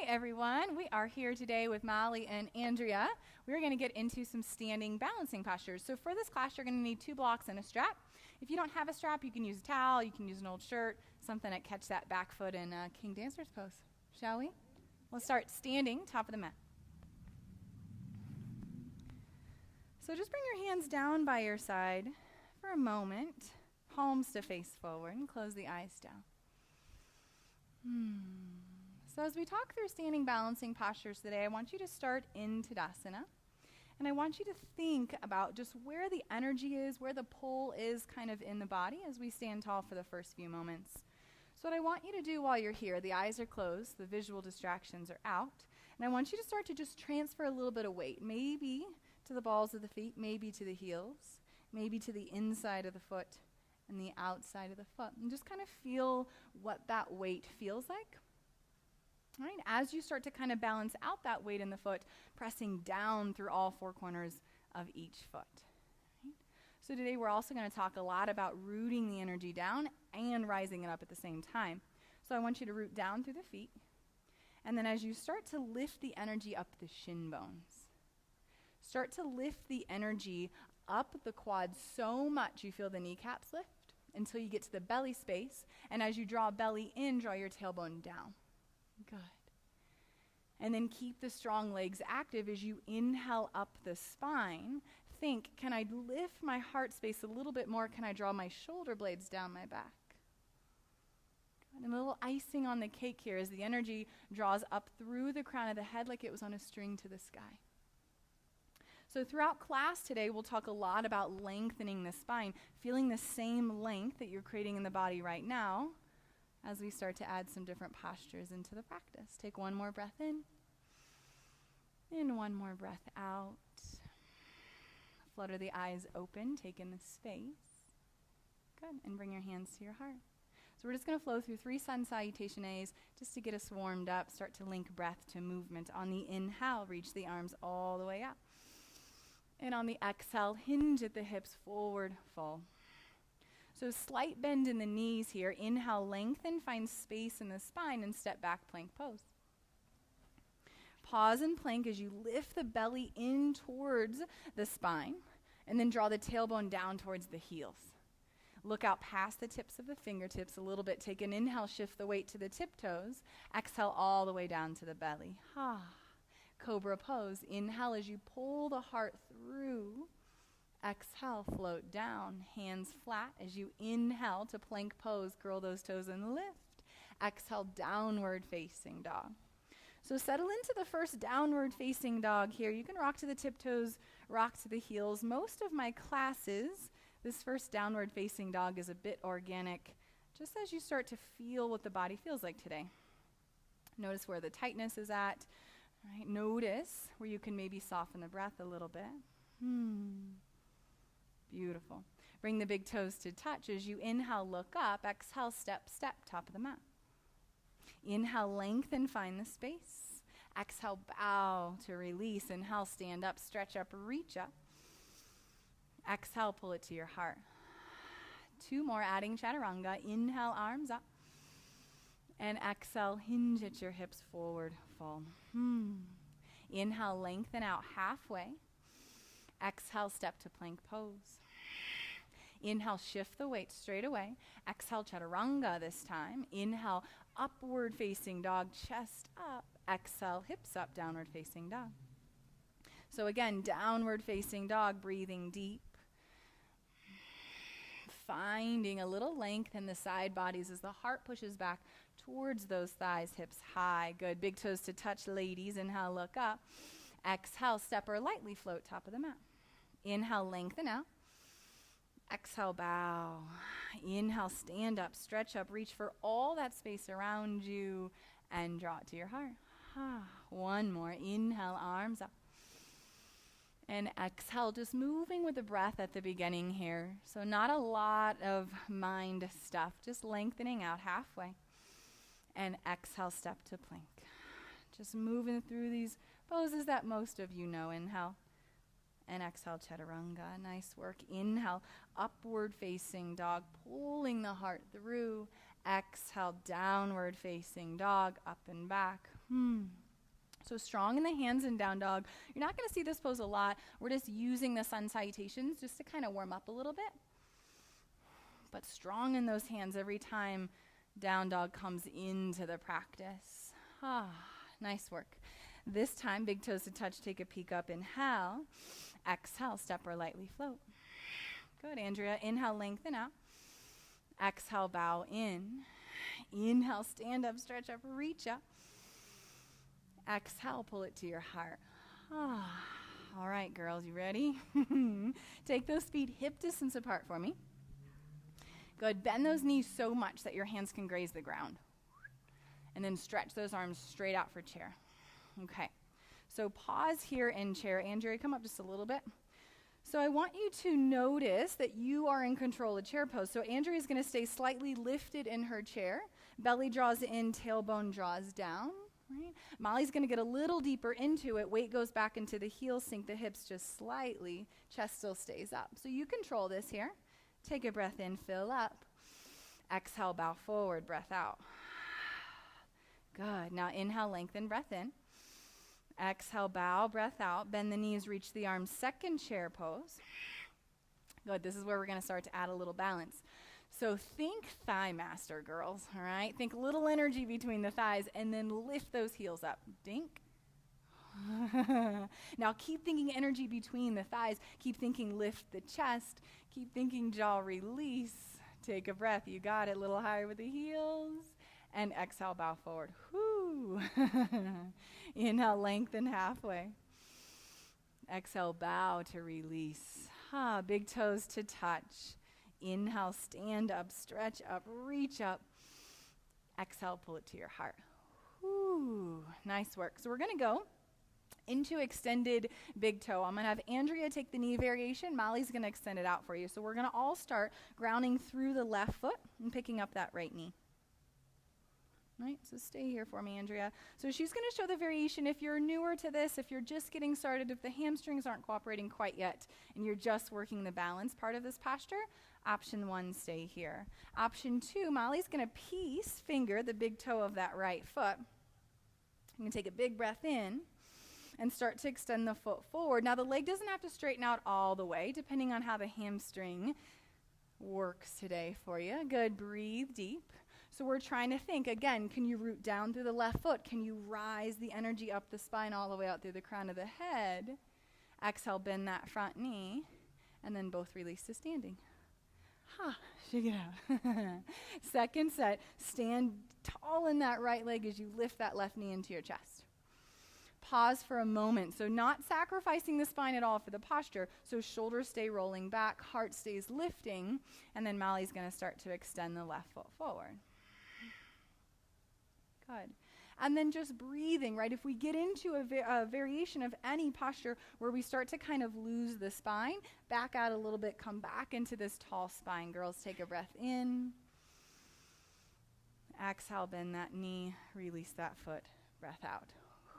everyone. We are here today with Molly and Andrea. We're going to get into some standing balancing postures. So for this class, you're going to need 2 blocks and a strap. If you don't have a strap, you can use a towel, you can use an old shirt, something that catch that back foot in King Dancer's pose. Shall we? We'll start standing, top of the mat. So just bring your hands down by your side for a moment, palms to face forward, and close the eyes down. So as we talk through standing balancing postures today, I want you to start in Tadasana. And I want you to think about just where the energy is, where the pull is kind of in the body as we stand tall for the first few moments. So what I want you to do while you're here, the eyes are closed, the visual distractions are out, and I want you to start to just transfer a little bit of weight, maybe to the balls of the feet, maybe to the heels, maybe to the inside of the foot and the outside of the foot, and just kind of feel what that weight feels like. All right, as you start to kind of balance out that weight in the foot, pressing down through all 4 corners of each foot. Right? So today we're also going to talk a lot about rooting the energy down and rising it up at the same time. So I want you to root down through the feet, and then as you start to lift the energy up the shin bones, start to lift the energy up the quads so much you feel the kneecaps lift until you get to the belly space, and as you draw belly in, draw your tailbone down. Good. And then keep the strong legs active as you inhale up the spine. Think, can I lift my heart space a little bit more? Can I draw my shoulder blades down my back? Good. And a little icing on the cake here as the energy draws up through the crown of the head like it was on a string to the sky. So throughout class today, we'll talk a lot about lengthening the spine, feeling the same length that you're creating in the body right now, as we start to add some different postures into the practice. Take one more breath in, and one more breath out. Flutter the eyes open, take in the space. Good, and bring your hands to your heart. So we're just going to flow through 3 sun salutation A's just to get us warmed up, start to link breath to movement. On the inhale, reach the arms all the way up. And on the exhale, hinge at the hips, forward fold. So slight bend in the knees here. Inhale, lengthen, find space in the spine, and step back, plank pose. Pause and plank as you lift the belly in towards the spine, and then draw the tailbone down towards the heels. Look out past the tips of the fingertips a little bit. Take an inhale, shift the weight to the tiptoes. Exhale all the way down to the belly. Cobra pose. Inhale as you pull the heart through. Exhale, float down, hands flat as you inhale to plank pose, curl those toes and lift. Exhale, downward facing dog. So settle into the first downward facing dog here. You can rock to the tiptoes, rock to the heels. Most of my classes, this first downward facing dog is a bit organic, just as you start to feel what the body feels like today. Notice where the tightness is at. Right? Notice where you can maybe soften the breath a little bit. Beautiful. Bring the big toes to touch. As you inhale, look up. Exhale, step, step, top of the mat. Inhale, lengthen, find the space. Exhale, bow to release. Inhale, stand up, stretch up, reach up. Exhale, pull it to your heart. 2 more, adding Chaturanga. Inhale, arms up. And exhale, hinge at your hips, forward fold. Inhale, lengthen out halfway. Exhale, step to plank pose. Inhale, shift the weight straight away. Exhale, Chaturanga this time. Inhale, upward facing dog, chest up. Exhale, hips up, downward facing dog. So again, downward facing dog, breathing deep. Finding a little length in the side bodies as the heart pushes back towards those thighs, hips high. Good. Big toes to touch, ladies. Inhale, look up. Exhale, step or lightly float, top of the mat. Inhale, lengthen out. Exhale, bow. Inhale, stand up, stretch up, reach for all that space around you, and draw it to your heart. 1 more. Inhale, arms up. And exhale, just moving with the breath at the beginning here. So not a lot of mind stuff, just lengthening out halfway. And exhale, step to plank. Just moving through these poses that most of you know. Inhale. And exhale, Chaturanga. Nice work. Inhale, upward facing dog, pulling the heart through. Exhale, downward facing dog, up and back. So strong in the hands in down dog. You're not going to see this pose a lot. We're just using the sun salutations just to kind of warm up a little bit. But strong in those hands every time down dog comes into the practice. Nice work. This time, big toes to touch, take a peek up, inhale. Exhale, step or lightly float. Good, Andrea. Inhale, lengthen out. Exhale, bow in. Inhale, stand up, stretch up, reach up. Exhale, pull it to your heart. All right, girls, you ready? Take those feet hip distance apart for me. Good. Bend those knees so much that your hands can graze the ground. And then stretch those arms straight out for chair. Okay. So pause here in chair. Andrea, come up just a little bit. So I want you to notice that you are in control of chair pose. So Andrea is going to stay slightly lifted in her chair. Belly draws in, tailbone draws down. Right? Molly's going to get a little deeper into it. Weight goes back into the heels, sink the hips just slightly. Chest still stays up. So you control this here. Take a breath in, fill up. Exhale, bow forward, breath out. Good. Now inhale, lengthen, breath in. Exhale, bow, breath out. Bend the knees, reach the arms. Second chair pose. Good. This is where we're going to start to add a little balance. So think thigh master, girls. All right. Think little energy between the thighs and then lift those heels up. Dink. Now keep thinking energy between the thighs. Keep thinking lift the chest. Keep thinking jaw release. Take a breath. You got it. A little higher with the heels. And exhale, bow forward. Whoo. Inhale, lengthen halfway. Exhale, bow to release. Big toes to touch. Inhale, stand up, stretch up, reach up. Exhale, pull it to your heart. Whoo. Nice work. So we're going to go into extended big toe. I'm going to have Andrea take the knee variation. Molly's going to extend it out for you. So we're going to all start grounding through the left foot and picking up that right knee. Right, so stay here for me, Andrea. So she's going to show the variation. If you're newer to this, if you're just getting started, if the hamstrings aren't cooperating quite yet, and you're just working the balance part of this posture, option 1, stay here. Option 2, Molly's going to piece finger the big toe of that right foot. You can take a big breath in and start to extend the foot forward. Now, the leg doesn't have to straighten out all the way, depending on how the hamstring works today for you. Good, breathe deep. So we're trying to think, again, can you root down through the left foot? Can you rise the energy up the spine all the way out through the crown of the head? Exhale, bend that front knee, and then both release to standing. Shake it out. Second set, stand tall in that right leg as you lift that left knee into your chest. Pause for a moment. So not sacrificing the spine at all for the posture. So shoulders stay rolling back, heart stays lifting, and then Molly's going to start to extend the left foot forward. Good. And then just breathing, right? If we get into a variation of any posture where we start to kind of lose the spine, back out a little bit, come back into this tall spine. Girls, take a breath in. Exhale, bend that knee, release that foot, breath out.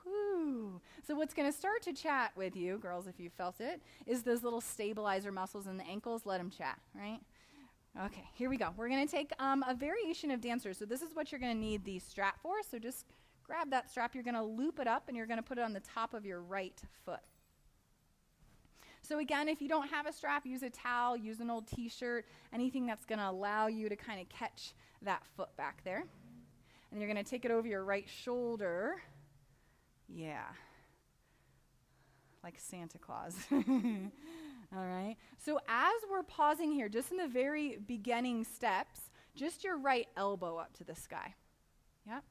Whew. So what's going to start to chat with you, girls, if you felt it, is those little stabilizer muscles in the ankles. Let them chat, right? Okay, here we go. We're going to take a variation of dancers. So this is what you're going to need the strap for. So just grab that strap. You're going to loop it up, and you're going to put it on the top of your right foot. So again, if you don't have a strap, use a towel, use an old T-shirt, anything that's going to allow you to kind of catch that foot back there. And you're going to take it over your right shoulder. Yeah. Like Santa Claus. All right. So as we're pausing here, just in the very beginning steps, just your right elbow up to the sky. Yep.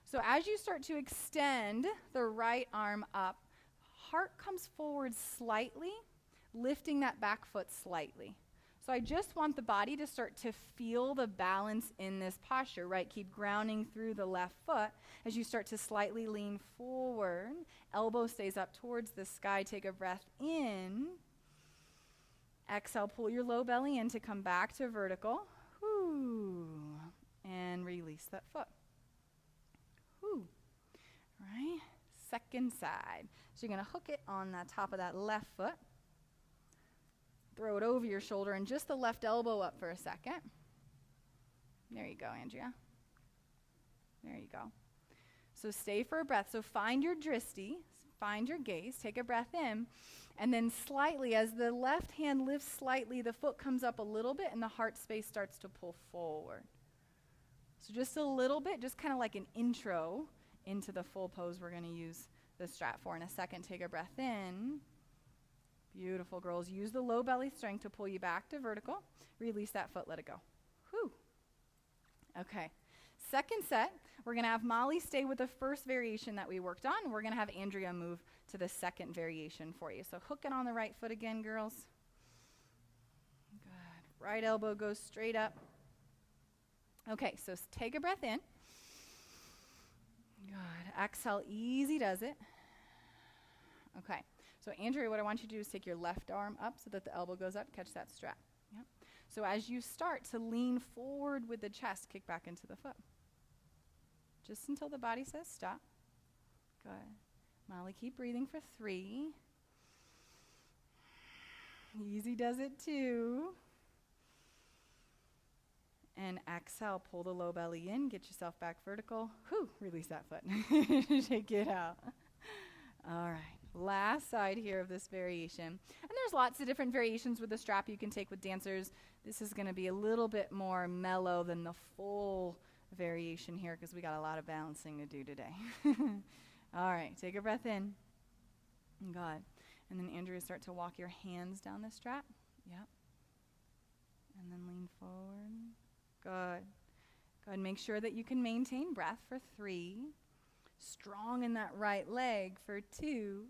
So as you start to extend the right arm up, heart comes forward slightly, lifting that back foot slightly. So I just want the body to start to feel the balance in this posture, right? Keep grounding through the left foot as you start to slightly lean forward. Elbow stays up towards the sky. Take a breath in. Exhale, pull your low belly in to come back to vertical. Whoo. And release that foot. Whoo. Right? Second side. So you're going to hook it on the top of that left foot. Throw it over your shoulder and just the left elbow up for a second. There you go, Andrea. There you go. So stay for a breath. So find your dristi, find your gaze, take a breath in, and then slightly, as the left hand lifts slightly, the foot comes up a little bit and the heart space starts to pull forward. So just a little bit, just kind of like an intro into the full pose we're going to use the strat for. In a second, take a breath in. Beautiful, girls. Use the low belly strength to pull you back to vertical. Release that foot, let it go. Whew. Okay. Second set, we're going to have Molly stay with the first variation that we worked on. We're going to have Andrea move to the second variation for you. So hook it on the right foot again, girls. Good. Right elbow goes straight up. Okay, so take a breath in. Good. Exhale, easy does it. Okay, so Andrea, what I want you to do is take your left arm up so that the elbow goes up. Catch that strap. Yep. So as you start to lean forward with the chest, kick back into the foot. Just until the body says stop. Good. Molly, keep breathing for 3. Easy does it 2. And exhale, pull the low belly in, get yourself back vertical. Whew, release that foot. Shake it out. All right, last side here of this variation. And there's lots of different variations with the strap you can take with dancers. This is going to be a little bit more mellow than the full variation here because we got a lot of balancing to do today. All right, take a breath in. Good. And then Andrea, start to walk your hands down the strap. Yep. And then lean forward. Good. Good. Make sure that you can maintain breath for 3. Strong in that right leg for 2.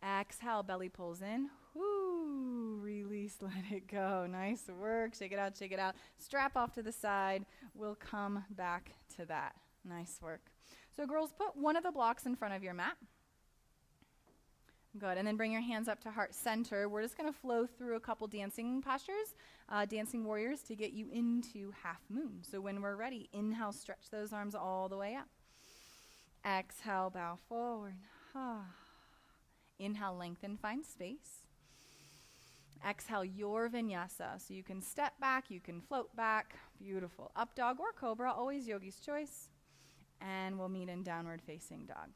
Exhale, belly pulls in. Whoo, release, let it go. Nice work. Shake it out, shake it out. Strap off to the side. We'll come back to that. Nice work. So girls, put one of the blocks in front of your mat. Good, and then bring your hands up to heart center. We're just going to flow through a couple dancing postures, dancing warriors, to get you into half moon. So when we're ready, inhale, stretch those arms all the way up. Exhale, bow forward. Inhale, lengthen, find space. Exhale, your vinyasa. So you can step back, you can float back. Beautiful. Up dog or cobra, always yogi's choice. And we'll meet in downward facing dog.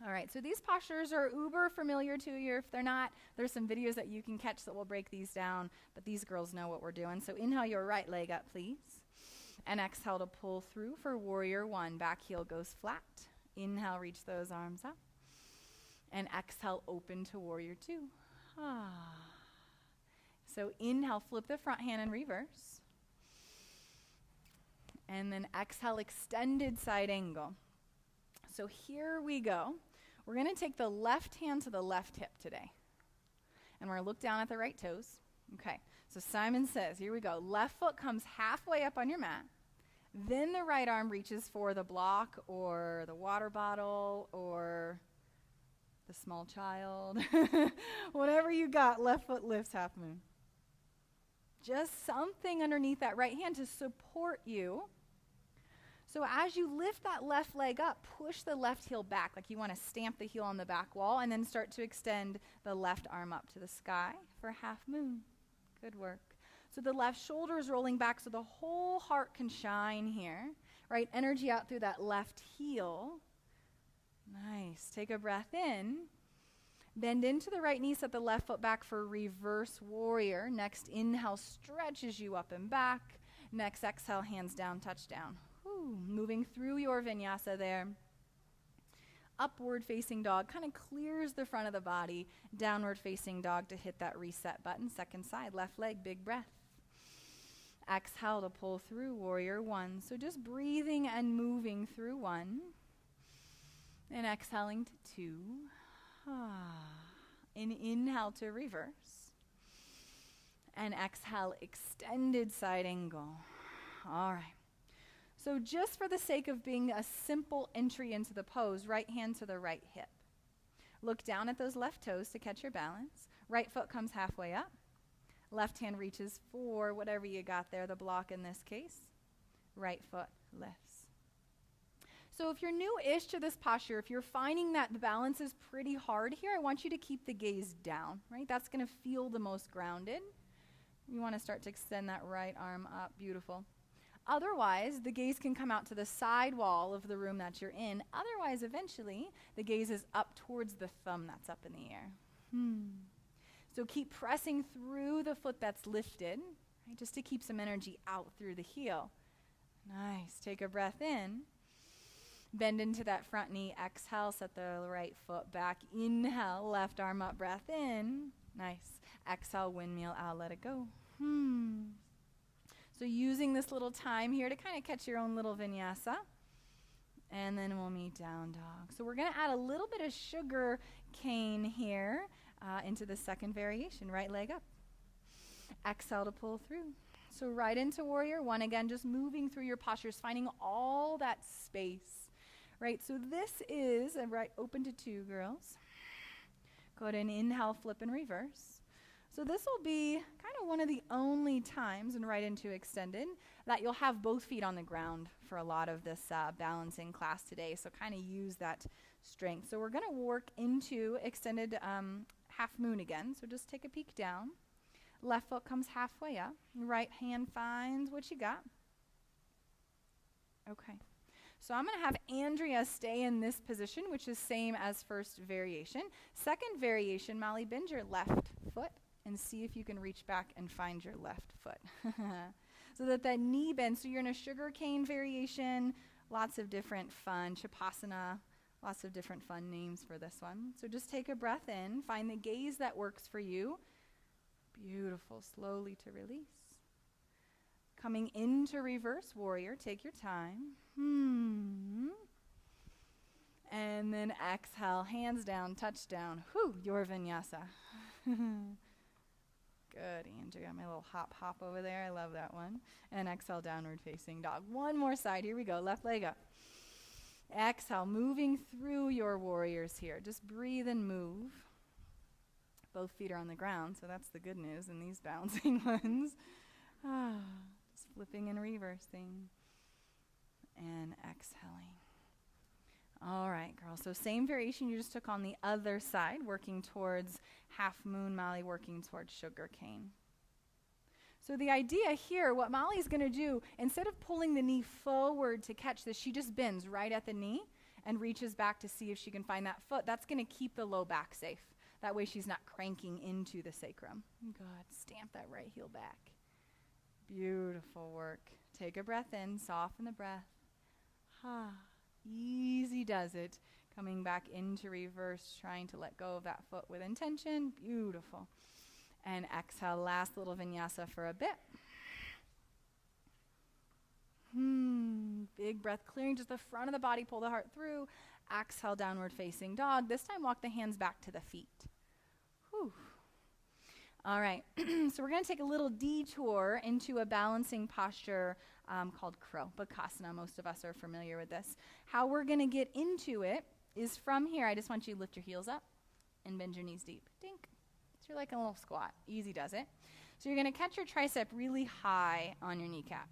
All right, so these postures are uber familiar to you. If they're not, there's some videos that you can catch that will break these down, but these girls know what we're doing. So inhale your right leg up, please. And exhale to pull through for warrior 1. Back heel goes flat. Inhale, reach those arms up. And exhale, open to warrior 2. So inhale, flip the front hand in reverse. And then exhale, extended side angle. So here we go. We're going to take the left hand to the left hip today. And we're going to look down at the right toes. Okay, so Simon says, here we go. Left foot comes halfway up on your mat. Then the right arm reaches for the block or the water bottle or the small child. Whatever you got, left foot lifts half moon. Just something underneath that right hand to support you. So as you lift that left leg up, push the left heel back, like you want to stamp the heel on the back wall, and then start to extend the left arm up to the sky for half moon. Good work. So the left shoulder is rolling back so the whole heart can shine here, right? Energy out through that left heel. Nice. Take a breath in. Bend into the right knee, set the left foot back for reverse warrior. Next inhale stretches you up and back. Next exhale, hands down, touchdown. Moving through your vinyasa there. Upward facing dog kind of clears the front of the body. Downward facing dog to hit that reset button. Second side, left leg, big breath. Exhale to pull through warrior 1. So just breathing and moving through 1. And exhaling to 2. And inhale to reverse. And exhale, extended side angle. All right. So just for the sake of being a simple entry into the pose, right hand to the right hip. Look down at those left toes to catch your balance. Right foot comes halfway up. Left hand reaches for whatever you got there, the block in this case. Right foot lifts. So if you're new-ish to this posture, if you're finding that the balance is pretty hard here, I want you to keep the gaze down, right? That's going to feel the most grounded. You want to start to extend that right arm up. Beautiful. Otherwise, the gaze can come out to the side wall of the room that you're in. Otherwise, eventually, the gaze is up towards the thumb that's up in the air. So keep pressing through the foot that's lifted, right, just to keep some energy out through the heel. Nice. Take a breath in. Bend into that front knee. Exhale, set the right foot back. Inhale, left arm up, breath in. Nice. Exhale, windmill out, let it go. So using this little time here to kind of catch your own little vinyasa. And then we'll meet down dog. So we're going to add a little bit of sugar cane here into the second variation. Right leg up. Exhale to pull through. So right into warrior one. Again, just moving through your postures, finding all that space. Right, so this is a right open to 2, girls. Go ahead and inhale, flip, and reverse. So this will be kind of one of the only times, and right into extended, that you'll have both feet on the ground for a lot of this balancing class today. So kind of use that strength. So we're going to work into extended half moon again. So just take a peek down. Left foot comes halfway up. Right hand finds what you got. Okay. So I'm going to have Andrea stay in this position, which is same as first variation. Second variation, Molly, bend your left foot and see if you can reach back and find your left foot. So that knee bends. So you're in a sugar cane variation, lots of different fun, Chapasana, lots of different fun names for this one. So just take a breath in, find the gaze that works for you. Beautiful, slowly to release. Coming into reverse warrior, take your time. And then exhale, hands down, touch down. Your vinyasa. Good, Andrea. My little hop over there. I love that one. And exhale, downward facing dog. One more side. Here we go. Left leg up. Exhale, moving through your warriors here. Just breathe and move. Both feet are on the ground, so that's the good news in these bouncing ones. Just flipping and reversing. And exhaling. All right, girls. So same variation you just took on the other side, working towards half moon, Molly working towards sugar cane. So the idea here, what Molly's going to do, instead of pulling the knee forward to catch this, she just bends right at the knee and reaches back to see if she can find that foot. That's going to keep the low back safe. That way she's not cranking into the sacrum. Good. Stamp that right heel back. Beautiful work. Take a breath in, soften the breath. Easy does it. Coming back into reverse, trying to let go of that foot with intention. Beautiful. And exhale, last little vinyasa for a bit. Big breath, clearing just the front of the body, pull the heart through. Exhale, downward facing dog. This time, walk the hands back to the feet. All right, so we're going to take a little detour into a balancing posture called crow, Picasa. Most of us are familiar with this. How we're going to get into it is from here. I just want you to lift your heels up and bend your knees deep. Dink. So you're like a little squat. Easy does it. So you're going to catch your tricep really high on your kneecap.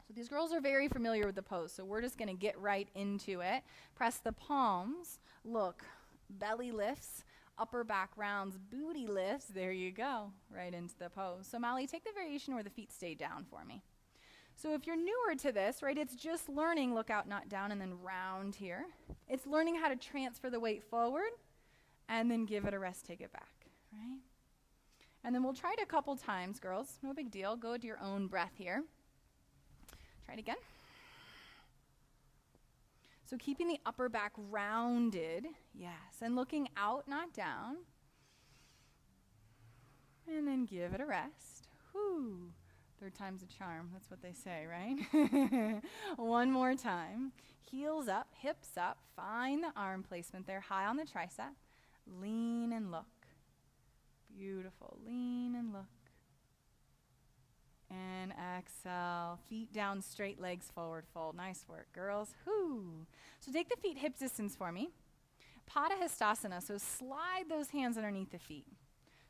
So these girls are very familiar with the pose, so we're just going to get right into it. Press the palms. Look, belly lifts. Upper back rounds, booty lifts. There you go, right into the pose. So Molly, take the variation where the feet stay down for me. So if you're newer to this, right, it's just learning, look out, not down, and then round here. It's learning how to transfer the weight forward and then give it a rest, take it back, right? And then we'll try it a couple times, girls. No big deal. Go to your own breath here. Try it again. So keeping the upper back rounded, yes, and looking out, not down. And then give it a rest. Third time's a charm, that's what they say, right? One more time. Heels up, hips up, find the arm placement there, high on the tricep. Lean and look. Beautiful, lean and look. And exhale, feet down, straight legs forward, fold. Nice work, girls. So take the feet hip distance for me. Tadasana, so slide those hands underneath the feet.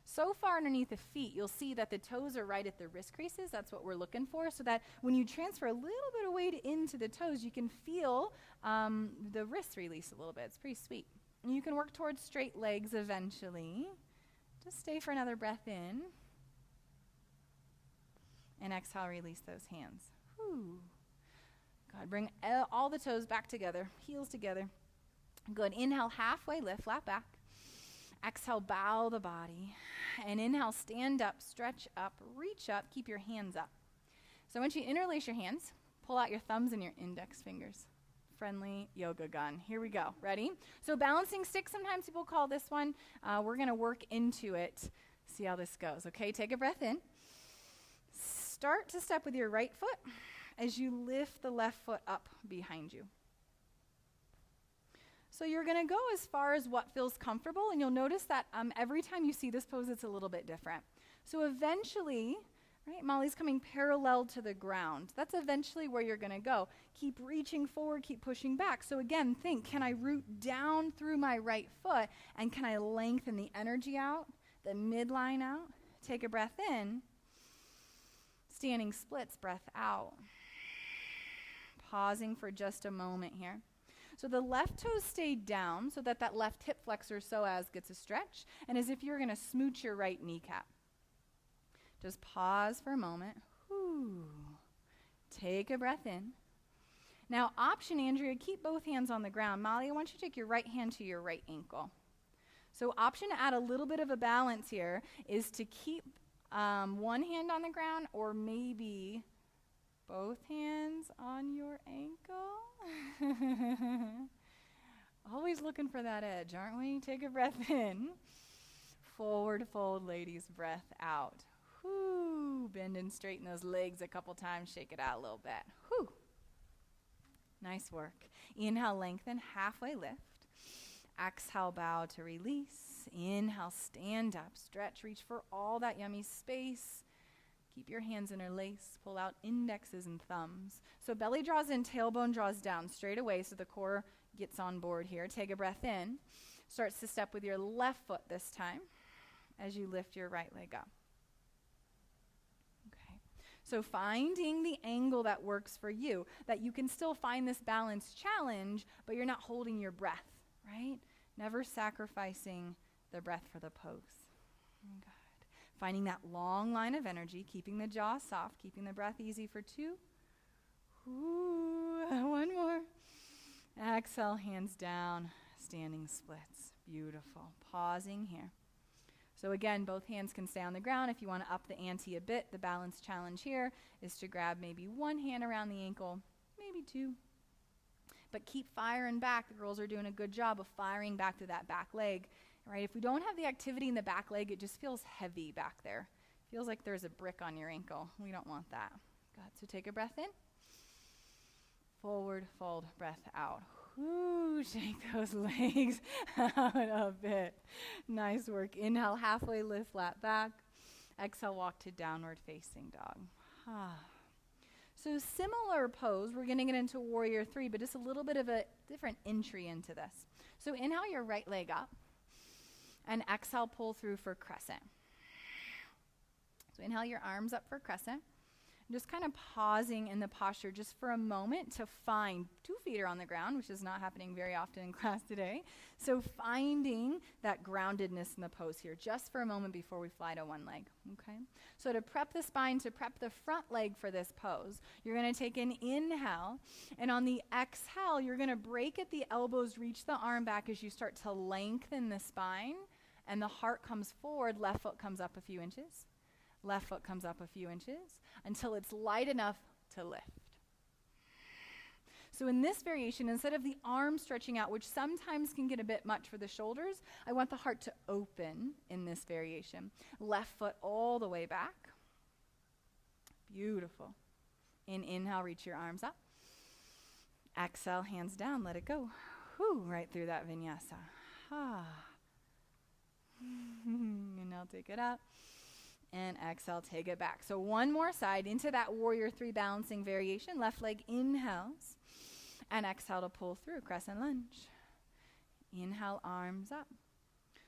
So far underneath the feet, you'll see that the toes are right at the wrist creases. That's what we're looking for, so that when you transfer a little bit of weight into the toes, you can feel the wrists release a little bit. It's pretty sweet. And you can work towards straight legs eventually. Just stay for another breath in. And exhale, release those hands. Whew. Good. Bring all the toes back together, heels together. Good. Inhale, halfway lift, flat back. Exhale, bow the body. And inhale, stand up, stretch up, reach up, keep your hands up. So I want you to interlace your hands, pull out your thumbs and your index fingers. Friendly yoga gun. Here we go. Ready? So balancing stick, sometimes people call this one. We're going to work into it. See how this goes. Okay, take a breath in. Start to step with your right foot as you lift the left foot up behind you. So you're going to go as far as what feels comfortable, and you'll notice that every time you see this pose, it's a little bit different. So eventually, right, Molly's coming parallel to the ground. That's eventually where you're going to go. Keep reaching forward, keep pushing back. So again, think, can I root down through my right foot, and can I lengthen the energy out, the midline out? Take a breath in. Standing splits, breath out. Pausing for just a moment here. So the left toes stay down so that that left hip flexor psoas gets a stretch, and as if you're going to smooch your right kneecap. Just pause for a moment. Whew. Take a breath in. Now, option, Andrea, keep both hands on the ground. Molly, I want you to take your right hand to your right ankle. So option to add a little bit of a balance here is to keep one hand on the ground, or maybe both hands on your ankle. Always looking for that edge, aren't we? Take a breath in. Forward fold, ladies, breath out. Whoo, bend and straighten those legs a couple times, shake it out a little bit. Whoo. Nice work. Inhale, lengthen, halfway lift. Exhale, bow to release. Inhale, stand up, stretch, reach for all that yummy space. Keep your hands interlaced. Pull out indexes and thumbs. So belly draws in, tailbone draws down straight away so the core gets on board here. Take a breath in. Starts to step with your left foot this time as you lift your right leg up. Okay. So finding the angle that works for you, that you can still find this balance challenge, but you're not holding your breath, right? Never sacrificing the breath for the pose. Good. Finding that long line of energy, keeping the jaw soft, keeping the breath easy for 2. Ooh, one more. Exhale, hands down, standing splits. Beautiful. Pausing here. So again, both hands can stay on the ground. If you want to up the ante a bit, the balance challenge here is to grab maybe one hand around the ankle, maybe 2. But keep firing back. The girls are doing a good job of firing back to that back leg. Right? If we don't have the activity in the back leg, it just feels heavy back there. Feels like there's a brick on your ankle. We don't want that. Good. So take a breath in. Forward fold, breath out. Ooh, shake those legs out a bit. Nice work. Inhale, halfway lift, flat back. Exhale, walk to downward facing dog. So similar pose, we're going to get into Warrior 3, but just a little bit of a different entry into this. So inhale your right leg up. And exhale, pull through for crescent. So inhale your arms up for crescent. Just kind of pausing in the posture just for a moment to find 2 feet are on the ground, which is not happening very often in class today. So finding that groundedness in the pose here just for a moment before we fly to one leg. Okay. So to prep the spine, to prep the front leg for this pose, you're going to take an inhale. And on the exhale, you're going to break at the elbows, reach the arm back as you start to lengthen the spine. And the heart comes forward, left foot comes up a few inches. Left foot comes up a few inches until it's light enough to lift. So in this variation, instead of the arm stretching out, which sometimes can get a bit much for the shoulders, I want the heart to open in this variation. Left foot all the way back. Beautiful. Inhale, reach your arms up. Exhale, hands down, let it go. Whew, right through that vinyasa. And now take it up. And exhale, take it back. So one more side into that Warrior 3 balancing variation. Left leg inhales. And exhale to pull through, Crescent Lunge. Inhale, arms up.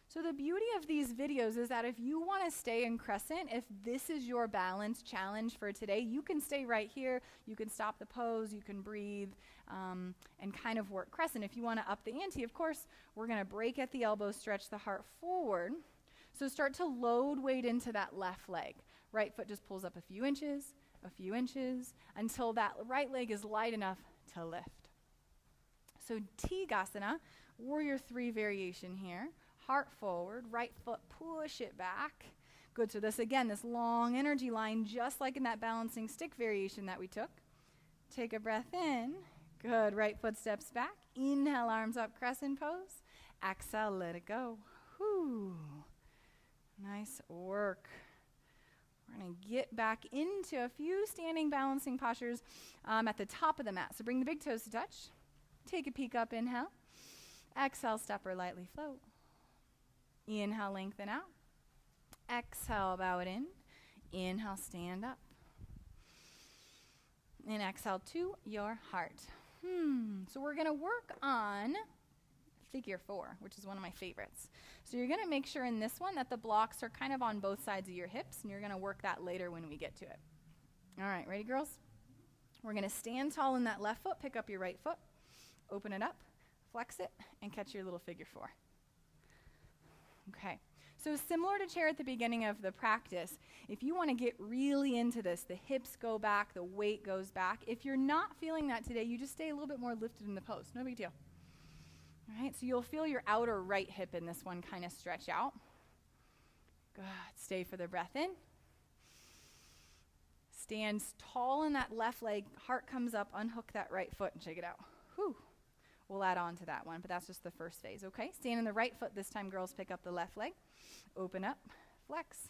So the beauty of these videos is that if you want to stay in Crescent, if this is your balance challenge for today, you can stay right here. You can stop the pose. You can breathe and kind of work Crescent. If you want to up the ante, of course, we're going to break at the elbows, stretch the heart forward. So start to load weight into that left leg. Right foot just pulls up a few inches, until that right leg is light enough to lift. So Tadasana, warrior 3 variation here. Heart forward, right foot, push it back. Good, so this long energy line, just like in that balancing stick variation that we took. Take a breath in. Good, right foot steps back. Inhale, arms up, crescent pose. Exhale, let it go. Whew. Nice work. We're going to get back into a few standing balancing postures at the top of the mat. So bring the big toes to touch. Take a peek up, inhale. Exhale, step or lightly float. Inhale, lengthen out. Exhale, bow it in. Inhale, stand up. And exhale to your heart. So we're going to work on figure 4, which is one of my favorites. So you're going to make sure in this one that the blocks are kind of on both sides of your hips, and you're going to work that later when we get to it. All right, ready, girls? We're going to stand tall in that left foot, pick up your right foot, open it up, flex it, and catch your little figure 4. Okay, so similar to chair at the beginning of the practice, if you want to get really into this, the hips go back, the weight goes back. If you're not feeling that today, you just stay a little bit more lifted in the pose. No big deal. All right, so you'll feel your outer right hip in this one kind of stretch out. Good. Stay for the breath in. Stands tall in that left leg. Heart comes up. Unhook that right foot and shake it out. Whew. We'll add on to that one, but that's just the first phase, okay? Stand in the right foot this time, girls. Pick up the left leg. Open up, flex,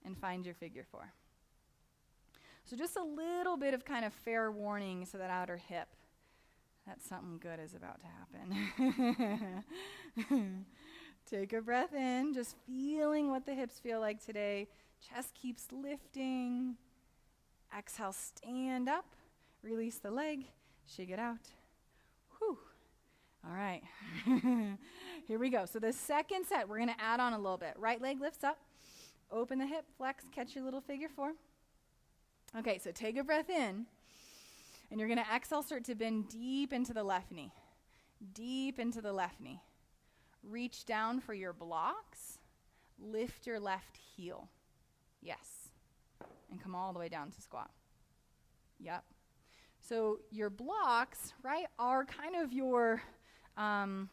and find your figure 4. So just a little bit of kind of fair warning to that outer hip. That something good is about to happen. Take a breath in, just feeling what the hips feel like today. Chest keeps lifting. Exhale, stand up. Release the leg. Shake it out. Whew. All right. Here we go. So the second set, we're going to add on a little bit. Right leg lifts up. Open the hip, flex, catch your little figure 4. Okay, so take a breath in. And you're going to exhale, start to bend deep into the left knee. Deep into the left knee. Reach down for your blocks. Lift your left heel. Yes. And come all the way down to squat. Yep. So your blocks, right, are kind of your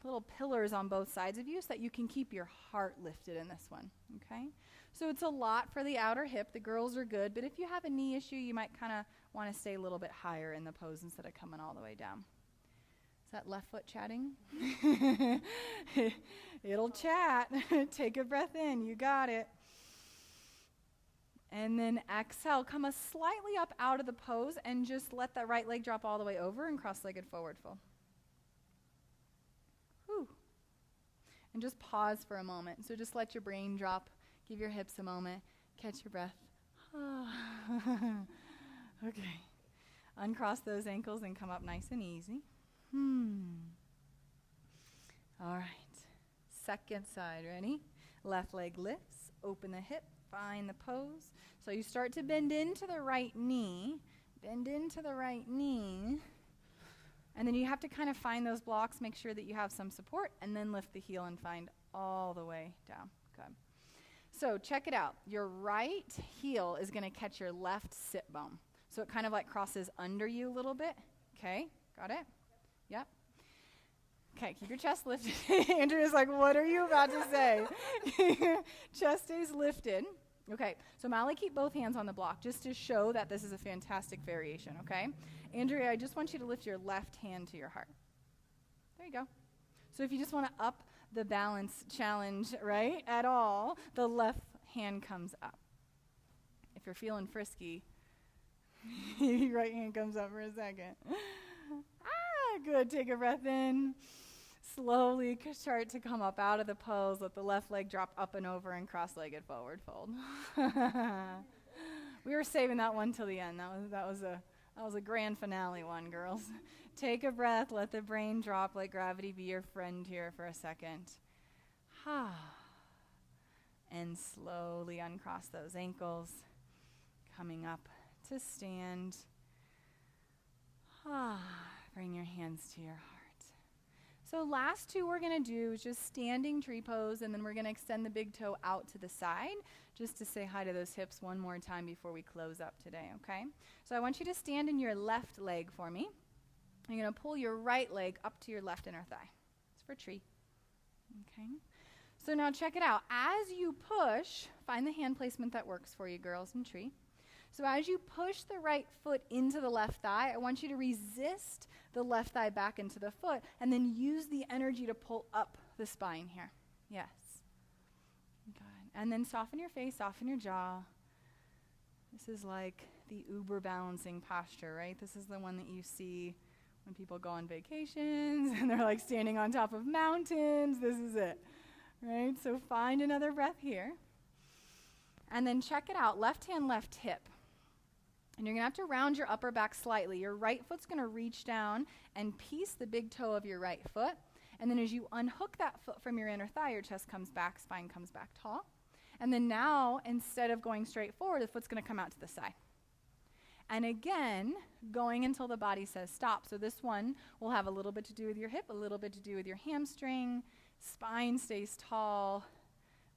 little pillars on both sides of you so that you can keep your heart lifted in this one, okay? So it's a lot for the outer hip. The girls are good, but if you have a knee issue, you might kind of want to stay a little bit higher in the pose instead of coming all the way down. Is that left foot chatting? It'll chat. Take a breath in. You got it. And then exhale. Come slightly up out of the pose and just let that right leg drop all the way over and cross-legged forward fold. Whew. And just pause for a moment. So just let your brain drop. Give your hips a moment. Catch your breath. Okay. Uncross those ankles and come up nice and easy. All right. Second side. Ready? Left leg lifts. Open the hip. Find the pose. So you start to bend into the right knee. Bend into the right knee. And then you have to kind of find those blocks. Make sure that you have some support. And then lift the heel and find all the way down. Good. So check it out. Your right heel is going to catch your left sit bone. So it kind of like crosses under you a little bit. Okay, got it? Yep. Okay, keep your chest lifted. Andrea's like, what are you about to say? Chest stays lifted. Okay, so Molly, keep both hands on the block just to show that this is a fantastic variation, okay? Andrea, I just want you to lift your left hand to your heart. There you go. So if you just want to up the balance challenge, right, at all, the left hand comes up. If you're feeling frisky, your right hand comes up for a second. Good. Take a breath in. Slowly start to come up out of the pose. Let the left leg drop up and over and cross-legged forward fold. We were saving that one till the end. That was a grand finale one, girls. Take a breath. Let the brain drop. Let gravity be your friend here for a second. And slowly uncross those ankles. Coming up to stand. Bring your hands to your heart. So last two we're going to do is just standing tree pose, and then we're going to extend the big toe out to the side just to say hi to those hips one more time before we close up today, okay? So I want you to stand in your left leg for me. You're going to pull your right leg up to your left inner thigh. It's for tree, okay? So now check it out. As you push, find the hand placement that works for you, girls, in tree. So as you push the right foot into the left thigh, I want you to resist the left thigh back into the foot and then use the energy to pull up the spine here. Yes. Good. And then soften your face, soften your jaw. This is like the uber balancing posture, right? This is the one that you see when people go on vacations and they're like standing on top of mountains. This is it, right? So find another breath here. And then check it out, left hand, left hip. And you're going to have to round your upper back slightly. Your right foot's going to reach down and piece the big toe of your right foot. And then as you unhook that foot from your inner thigh, your chest comes back, spine comes back tall. And then now, instead of going straight forward, the foot's going to come out to the side. And again, going until the body says stop. So this one will have a little bit to do with your hip, a little bit to do with your hamstring. Spine stays tall.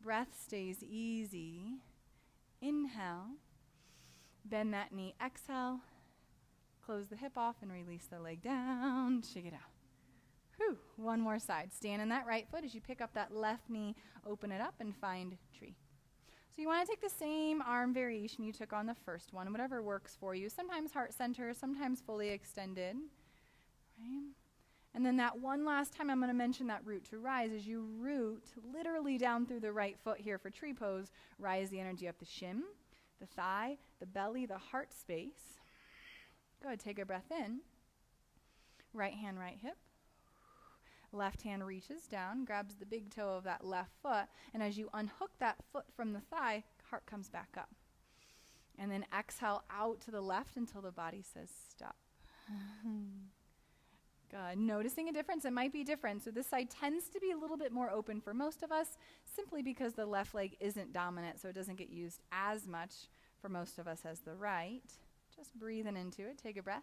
Breath stays easy. Inhale. Bend that knee, exhale, close the hip off and release the leg down, shake it out. Whew, one more side. Stand in that right foot as you pick up that left knee, open it up and find tree. So you want to take the same arm variation you took on the first one, whatever works for you. Sometimes heart center, sometimes fully extended, right? And then that one last time I'm going to mention that root to rise. As you root literally down through the right foot here for tree pose, rise the energy up the shin, the thigh, the belly, the heart space. Go ahead, take a breath in. Right hand, right hip. Left hand reaches down, grabs the big toe of that left foot, and as you unhook that foot from the thigh, heart comes back up. And then exhale out to the left until the body says stop. Good. Noticing a difference. It might be different. So this side tends to be a little bit more open for most of us simply because the left leg isn't dominant, so it doesn't get used as much for most of us as the right. Just breathing into it. Take a breath.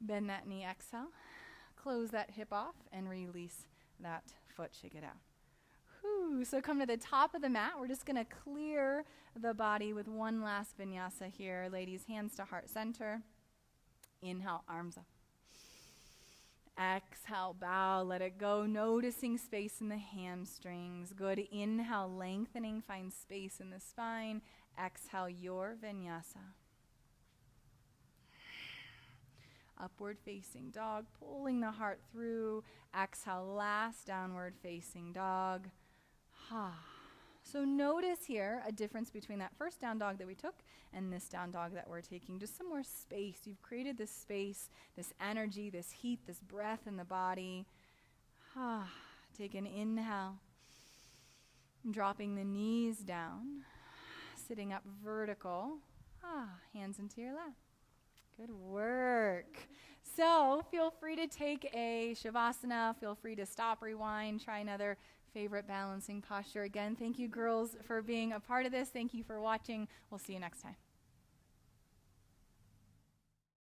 Bend that knee, exhale. Close that hip off and release that foot. Shake it out. Whew. So come to the top of the mat. We're just going to clear the body with one last vinyasa here. Ladies, hands to heart center. Inhale, arms up. Exhale, bow, let it go, noticing space in the hamstrings. Good. Inhale, lengthening, find space in the spine. Exhale, your vinyasa. Upward facing dog, pulling the heart through. Exhale, last downward facing dog. So notice here a difference between that first down dog that we took and this down dog that we're taking. Just some more space. You've created this space, this energy, this heat, this breath in the body. Take an inhale. Dropping the knees down. Sitting up vertical. Hands into your lap. Good work. So feel free to take a Shavasana. Feel free to stop, rewind, try another favorite balancing posture. Again, thank you, girls, for being a part of this. Thank you for watching. We'll see you next time.